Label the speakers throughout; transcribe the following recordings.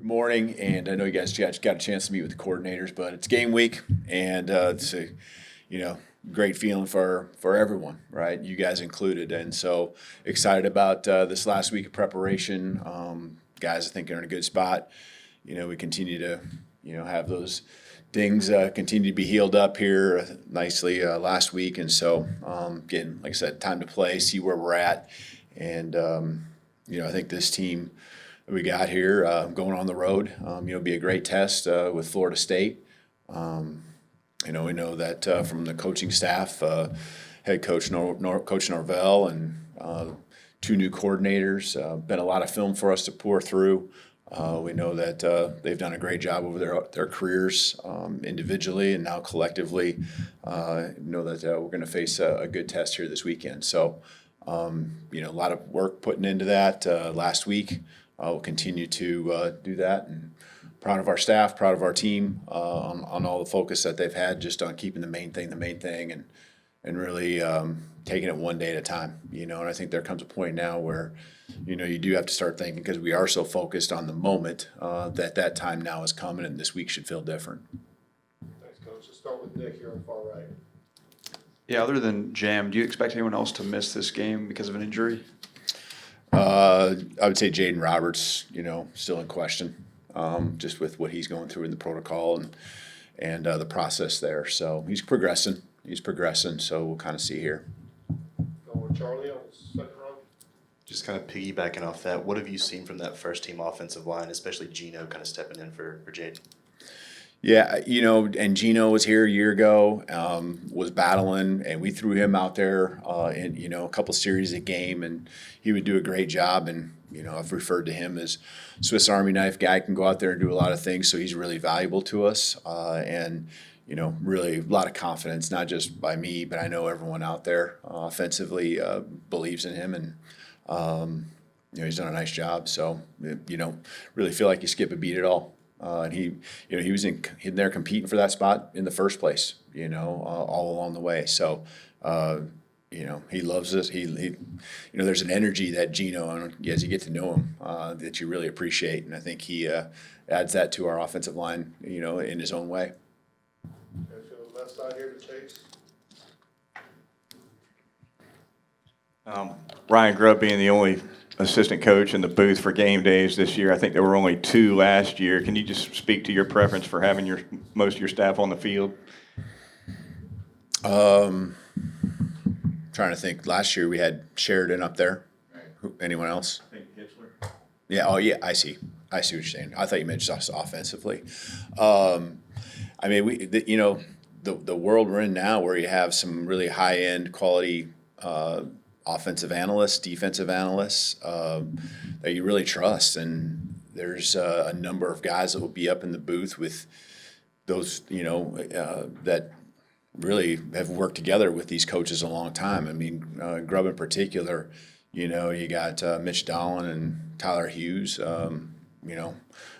Speaker 1: Good morning, and I know you guys got a chance to meet with the coordinators, but it's game week, and it's a great feeling for everyone, right? You guys included, and so excited about this last week of preparation. Guys, I think are in a good spot. We continue to have those things continue to be healed up here nicely last week, and so getting, like I said, time to play, see where we're at, and I think this team that we got here going on the road, be a great test with Florida State. We know that from the coaching staff, head coach Coach Norvell and two new coordinators, been a lot of film for us to pour through. We know that they've done a great job over their careers individually and now collectively. Know that we're going to face a good test here this weekend. So, a lot of work putting into that last week. We'll continue to do that, and proud of our staff, proud of our team on all the focus that they've had just on keeping the main thing, and really taking it one day at a time. And I think there comes a point now where you do have to start thinking, because we are so focused on the moment, that time now is coming, and this week should feel different.
Speaker 2: Thanks, Coach. Let's start with Nick here on the far right.
Speaker 3: Yeah, other than Jam, do you expect anyone else to miss this game because of an injury?
Speaker 1: I would say Jaden Roberts, still in question, just with what he's going through in the protocol and the process there. So he's progressing. So we'll kind of see here.
Speaker 2: Going with Charlie on the second row.
Speaker 4: Just kind of piggybacking off that, what have you seen from that first team offensive line, especially Gino kind of stepping in for Jaden?
Speaker 1: Yeah, and Gino was here a year ago, was battling, and we threw him out there in a couple series a game, and he would do a great job. And I've referred to him as Swiss Army knife guy, can go out there and do a lot of things. So he's really valuable to us, and really a lot of confidence, not just by me, but I know everyone out there offensively believes in him, and he's done a nice job. So really feel like you skip a beat at all. And he was in there competing for that spot in the first place, all along the way. So, he loves us. He there's an energy that Gino, as you get to know him, that you really appreciate. And I think he adds that to our offensive line, in his own way.
Speaker 2: Okay, so the left side here to Chase.
Speaker 5: Ryan Grubb being the only assistant coach in the booth for game days this year. I think there were only 2 last year. Can you just speak to your preference for having most of your staff on the field?
Speaker 1: Trying to think. Last year we had Sheridan up there. Anyone else?
Speaker 5: I think Hitzler.
Speaker 1: Yeah. Oh, yeah. I see what you're saying. I thought you meant just offensively. The world we're in now, where you have some really high end quality offensive analysts, defensive analysts that you really trust, and there's a number of guys that will be up in the booth with those, that really have worked together with these coaches a long time. Grubb in particular, you got Mitch Dolan and Tyler Hughes,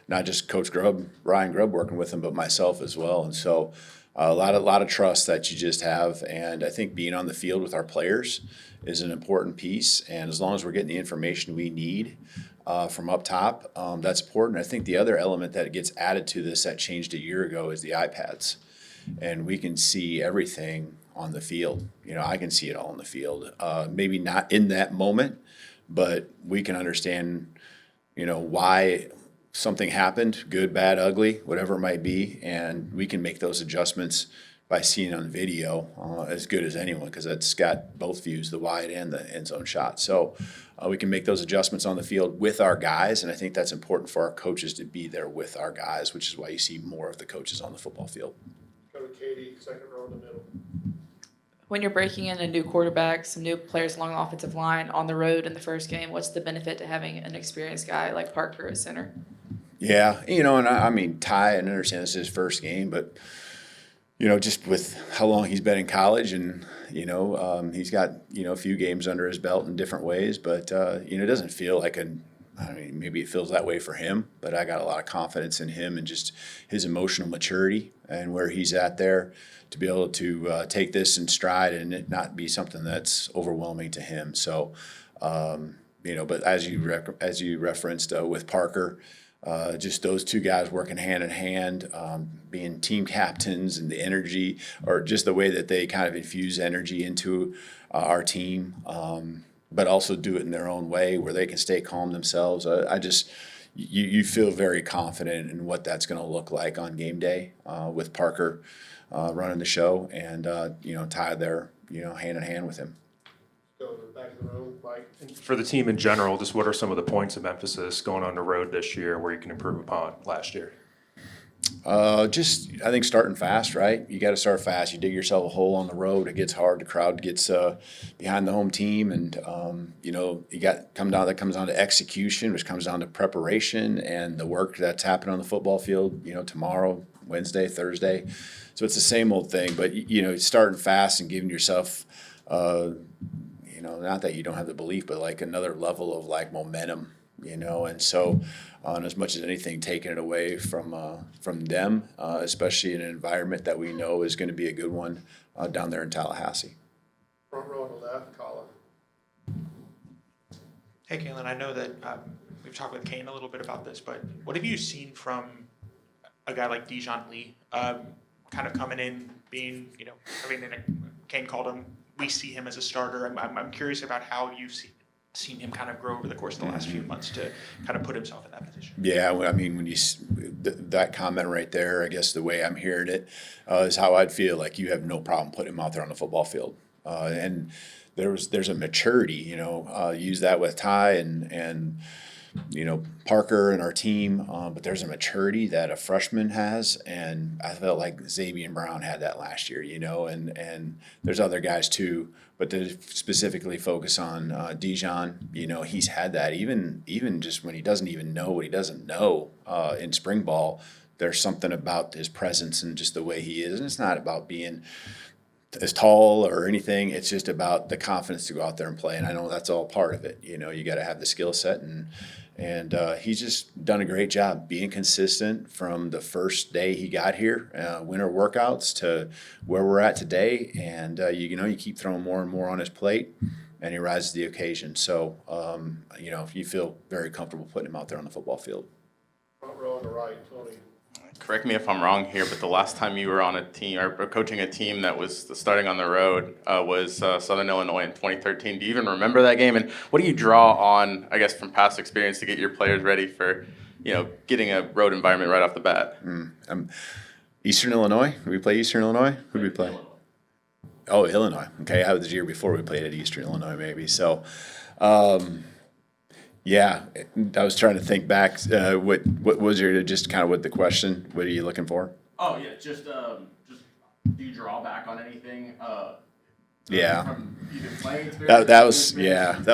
Speaker 1: not just Coach Grubb, Ryan Grubb working with him, but myself as well. And so a lot of trust that you just have, and I think being on the field with our players is an important piece. And as long as we're getting the information we need from up top, that's important. I think the other element that gets added to this that changed a year ago is the iPads, and we can see everything on the field. I can see it all on the field. Maybe not in that moment, but we can understand, why something happened, good, bad, ugly, whatever it might be, and we can make those adjustments by seeing on video as good as anyone, because it's got both views, the wide and the end zone shot. So we can make those adjustments on the field with our guys, and I think that's important for our coaches to be there with our guys, which is why you see more of the coaches on the football field.
Speaker 2: Go to Katie, second row in the middle.
Speaker 6: When you're breaking in a new quarterback, some new players along the offensive line on the road in the first game, what's the benefit to having an experienced guy like Parker at center?
Speaker 1: Yeah, and Ty, I understand this is his first game, but just with how long he's been in college, and he's got a few games under his belt in different ways, but it doesn't feel like maybe it feels that way for him, but I got a lot of confidence in him and just his emotional maturity and where he's at there to be able to take this in stride and it not be something that's overwhelming to him. So, but as you referenced with Parker, just those two guys working hand in hand, being team captains, and the energy, or just the way that they kind of infuse energy into our team, but also do it in their own way where they can stay calm themselves. You feel very confident in what that's going to look like on game day with Parker running the show, and Ty there, hand in hand with him.
Speaker 2: Go to the back of the room, Mike.
Speaker 7: For the team in general, just what are some of the points of emphasis going on the road this year where you can improve upon last year?
Speaker 1: I think starting fast, right? You got to start fast. You dig yourself a hole on the road. It gets hard. The crowd gets behind the home team, and that comes down to execution, which comes down to preparation and the work that's happening on the football field. Tomorrow, Wednesday, Thursday. So it's the same old thing, but starting fast and giving yourself, not that you don't have the belief, but like another level of like momentum. And so as much as anything, taking it away from them, especially in an environment that we know is going to be a good one down there in Tallahassee.
Speaker 2: Front row on the left, Colin.
Speaker 8: Hey, Kalen, I know that we've talked with Kane a little bit about this, but what have you seen from a guy like Dijon Lee, kind of coming in, being, Kane called him, we see him as a starter. I'm curious about how you've seen him kind of grow over the course of the last few months to kind of put himself in that position.
Speaker 1: Yeah, when that comment right there, I guess the way I'm hearing it is how I'd feel. Like you have no problem putting him out there on the football field, and there's a maturity. Use that with Ty and Parker and our team, but there's a maturity that a freshman has, and I felt like Xavier Brown had that last year. And there's other guys too. But to specifically focus on Dijon, he's had that even just when he doesn't even know what he doesn't know in spring ball. There's something about his presence and just the way he is, and it's not about being as tall or anything. It's just about the confidence to go out there and play, and I know that's all part of it. You got to have the skill set, and he's just done a great job being consistent from the first day he got here, winter workouts to where we're at today. And you keep throwing more and more on his plate, and he rises to the occasion. So you feel very comfortable putting him out there on the football field.
Speaker 2: Front row on the right, Tony.
Speaker 9: Correct me if I'm wrong here, but the last time you were on a team or coaching a team that was starting on the road was Southern Illinois in 2013. Do you even remember that game? And what do you draw on, I guess, from past experience to get your players ready for, getting a road environment right off the bat?
Speaker 1: Eastern Illinois? Did we play Eastern Illinois? Who did we play? Oh, Illinois. Okay, I was the year before we played at Eastern Illinois, maybe. So, yeah, I was trying to think back. What was just kind of what the question? What are you looking for?
Speaker 9: Oh yeah, just do you draw back on anything?
Speaker 1: Yeah.
Speaker 9: From either playing experience.
Speaker 1: That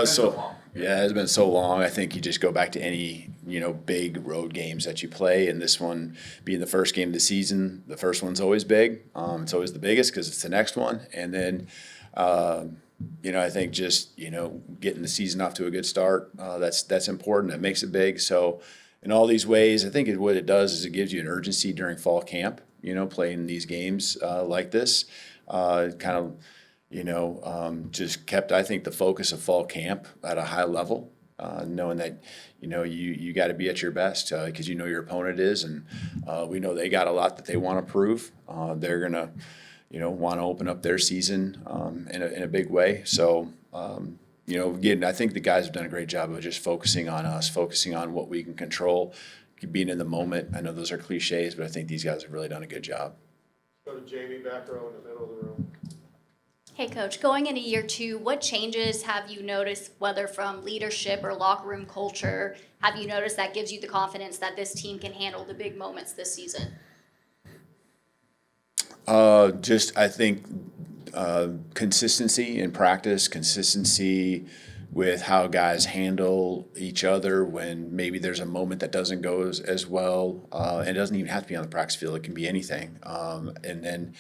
Speaker 1: was so long. Yeah, it's been so long. I think you just go back to any big road games that you play, and this one being the first game of the season, the first one's always big. It's always the biggest because it's the next one, and then. I think just, getting the season off to a good start, that's important. That makes it big. So in all these ways, I think what it does is it gives you an urgency during fall camp, playing these games like this. Just kept, I think, the focus of fall camp at a high level, knowing that, you got to be at your best because your opponent is. And we know they got a lot that they want to prove. They're going to want to open up their season in a big way. So, again, I think the guys have done a great job of just focusing on us, focusing on what we can control, being in the moment. I know those are cliches, but I think these guys have really done a good job.
Speaker 2: Go to Jamie, back row in the middle of the room.
Speaker 10: Hey, Coach, going into year 2, what changes have you noticed, whether from leadership or locker room culture, have you noticed that gives you the confidence that this team can handle the big moments this season?
Speaker 1: I think consistency in practice, consistency with how guys handle each other when maybe there's a moment that doesn't go as well. And it doesn't even have to be on the practice field. It can be anything. And then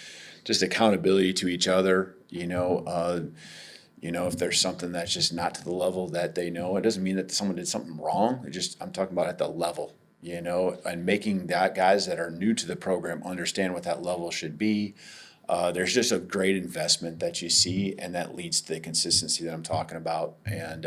Speaker 1: just accountability to each other, if there's something that's just not to the level that they know, it doesn't mean that someone did something wrong. I'm talking about at the level. And making that guys that are new to the program understand what that level should be. There's just a great investment that you see, and that leads to the consistency that I'm talking about. And,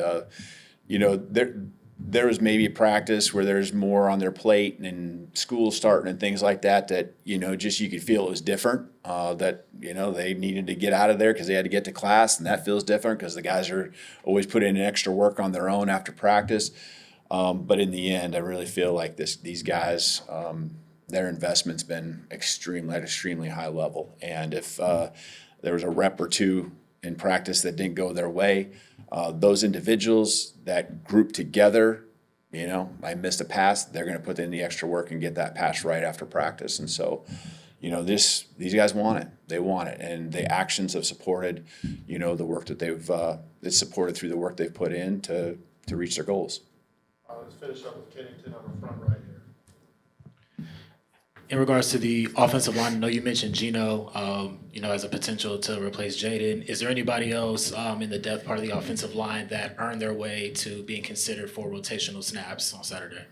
Speaker 1: there was maybe a practice where there's more on their plate and school starting and things like that, just you could feel it was different, that, they needed to get out of there because they had to get to class, and that feels different because the guys are always putting in extra work on their own after practice. But in the end, I really feel like these guys, their investment's been at extremely high level. And if there was a rep or two in practice that didn't go their way, those individuals that group together, I missed a pass, they're going to put in the extra work and get that pass right after practice. And so, these guys want it. They want it, and the actions have supported, the work that it's supported through the work they've put in to reach their goals.
Speaker 2: Let's finish up with Kennington on the front right here.
Speaker 11: In regards to the offensive line, I know you mentioned Gino, as a potential to replace Jaden. Is there anybody else in the depth part of the offensive line that earned their way to being considered for rotational snaps on Saturday?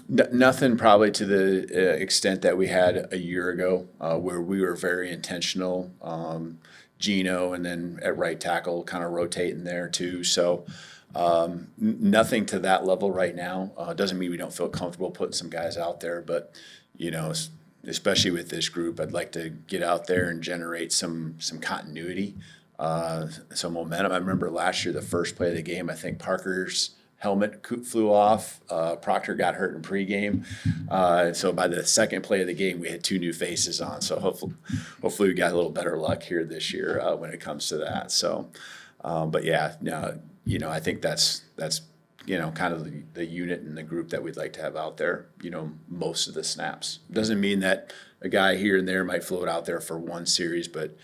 Speaker 1: Nothing probably to the extent that we had a year ago, where we were very intentional. Gino, and then at right tackle, kind of rotating there too. So nothing to that level right now. Doesn't mean we don't feel comfortable putting some guys out there, but especially with this group, I'd like to get out there and generate some continuity, some momentum. I remember last year, the first play of the game, I think Parker's helmet flew off. Proctor got hurt in pregame. So by the second play of the game, we had two new faces on. So hopefully we got a little better luck here this year when it comes to that. So, but yeah, no, I think that's kind of the unit and the group that we'd like to have out there, most of the snaps. Doesn't mean that a guy here and there might float out there for one series, but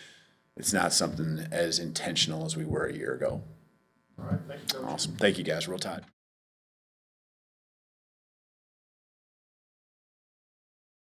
Speaker 1: it's not something as intentional as we were a year ago.
Speaker 2: All right, thank you, Coach.
Speaker 1: Awesome. Thank you, guys. Real tight.